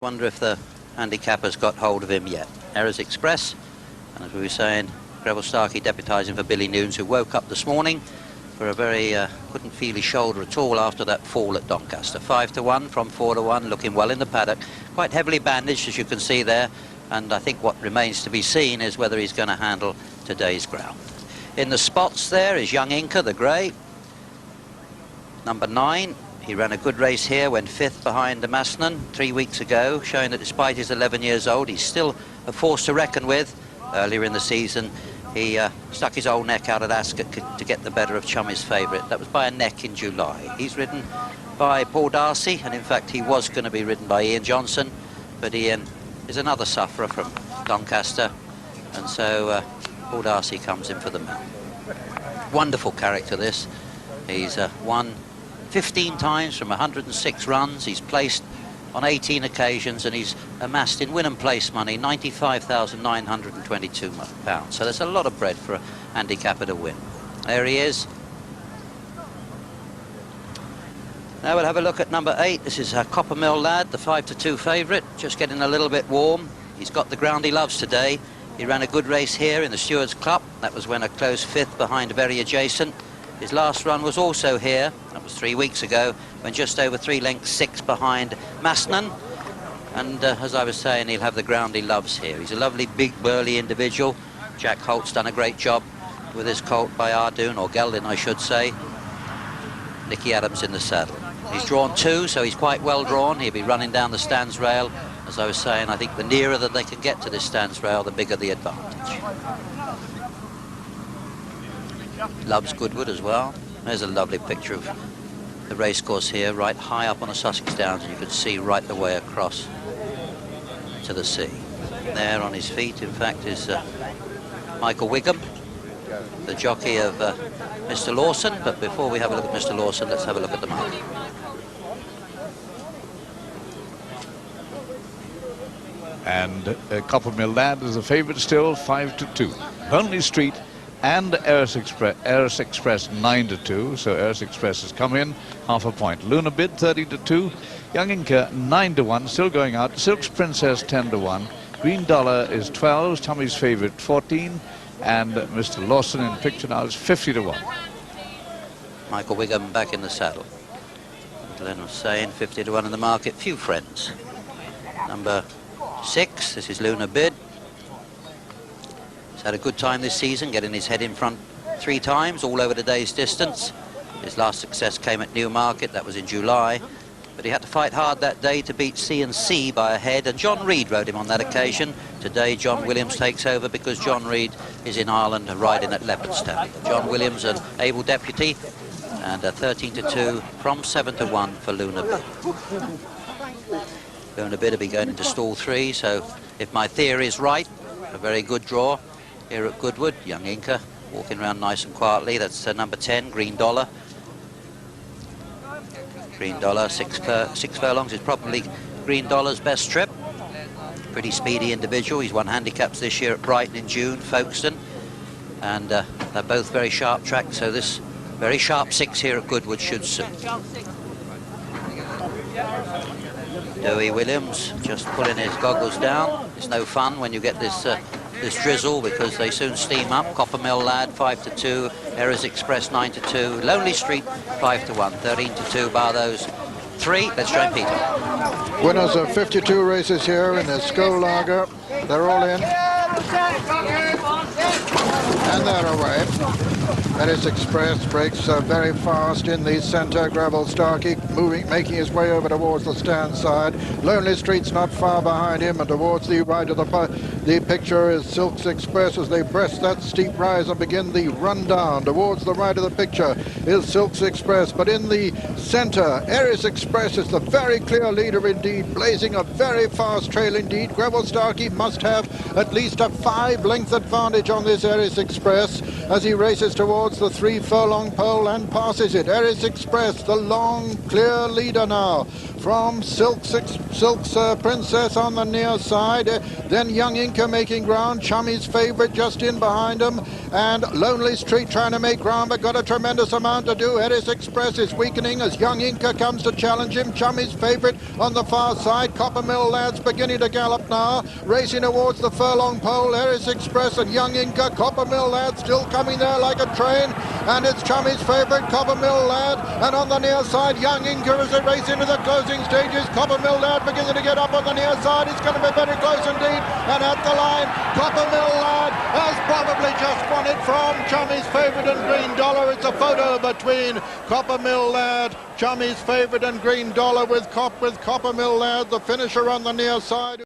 Wonder if the handicap has got hold of him yet. Errors Express, and as we were saying, Greville Starkey deputising for Billy Noons, who woke up this morning for a very couldn't feel his shoulder at all after that fall at Doncaster. 5-1 from 4-1, looking well in the paddock, quite heavily bandaged as you can see there, and I think what remains to be seen is whether he's going to handle today's ground. In the spots there is Young Inca, the grey, number 9. He ran a good race here, went 5th behind the Masnan 3 weeks ago, showing that despite his 11 years old, he's still a force to reckon with. Earlier in the season, he stuck his old neck out at Ascot to get the better of Chummy's favourite. That was by a neck in July. He's ridden by Paul Darcy, and in fact he was going to be ridden by Ian Johnson, but Ian is another sufferer from Doncaster, and so Paul Darcy comes in for the mount. Wonderful character this. He's won 15 times from 106 runs. He's placed on 18 occasions, and he's amassed in win and place money £95,922. So there's a lot of bread for a handicapper to win. There he is. Now we'll have a look at number 8. This is Coppermill Lad, the 5-2 favourite, just getting a little bit warm. He's got the ground he loves today. He ran a good race here in the Stewards Cup. That was when a close 5th behind Very Adjacent. His last run was also here. That was 3 weeks ago, when just over 3 lengths 6 behind Masnan. And as I was saying, he'll have the ground he loves here. He's a lovely, big, burly individual. Jack Holt's done a great job with his colt by Ardoon, or Geldin, I should say. Nicky Adams in the saddle. He's drawn 2, so he's quite well drawn. He'll be running down the stands rail. As I was saying, I think the nearer that they can get to this stands rail, the bigger the advantage. Loves Goodwood as well. There's a lovely picture of the racecourse here, right high up on the Sussex Downs, and you can see right the way across to the sea. There on his feet, in fact, is Michael Wigham, the jockey of Mr. Lawson. But before we have a look at Mr. Lawson, let's have a look at the market. And Coppermill Lad is a favourite still, 5-2. Lonely Street and Eris Express 9-2, so Eris Express has come in half a point. Luna Bid 30-2, Young Inca 9-1, still going out. Silk's Princess 10-1, Green Dollar is 12, Tommy's favourite 14, and Mr. Lawson in picture now is 50-1. Michael Wigham back in the saddle. Glenn was saying 50-1 in the market. Few friends. Number 6, this is Luna Bid. He's had a good time this season, getting his head in front 3 times, all over the day's distance. His last success came at Newmarket, that was in July. But he had to fight hard that day to beat C&C by a head, and John Reid rode him on that occasion. Today, John Williams takes over because John Reid is in Ireland riding at Leopardstown. John Williams, an able deputy, and a 13-2 from 7-1 for Luna Bid. Luna Bid will be going into stall 3, so if my theory is right, a very good draw here at Goodwood. Young Inca walking around nice and quietly. That's number 10, Green Dollar. Green Dollar, 6 furlongs is probably Green Dollar's best trip. Pretty speedy individual. He's won handicaps this year at Brighton in June, Folkestone, and they're both very sharp tracks, so this very sharp 6 here at Goodwood should suit. Dewey Williams just pulling his goggles down. It's no fun when you get this this drizzle, because they soon steam up. Coppermill Lad 5-2, Eris Express 9-2, Lonely Street 5-1, 13-2 bar those 3. Let's join Peter. Winners of 52 races here in the Skol Lager. They're all in. And they're away. Eris Express breaks very fast in the centre. Greville Starkey making his way over towards the stand side. Lonely Street's not far behind him, and towards the right of the picture is Silk's Express as they breast that steep rise and begin the run down. Towards the right of the picture is Silk's Express, but in the centre, Eris Express is the very clear leader indeed, blazing a very fast trail indeed. Greville Starkey must have at least a 5-length advantage on this Eris Express as he races towards the 3 furlong pole and passes it. Eris Express, the long, clear leader now from Silk's Princess on the near side. Then Young Inca making ground. Chummy's favourite just in behind him. And Lonely Street trying to make ground, but got a tremendous amount to do. Eris Express is weakening as Young Inca comes to challenge him. Chummy's favourite on the far side. Coppermill Lad's beginning to gallop now. Racing towards the furlong pole. Eris Express and Young Inca. Coppermill Lad still coming there like a train. And it's Chummy's favourite, Coppermill Lad. And on the near side, Young Inca as they race into the closing stages. Coppermill Lad beginning to get up on the near side. It's going to be very close indeed. And at the line, Coppermill Lad has probably just won it from Chummy's favourite and Green Dollar. It's a photo between Coppermill Lad, Chummy's favourite and Green Dollar with Coppermill Lad, the finisher on the near side.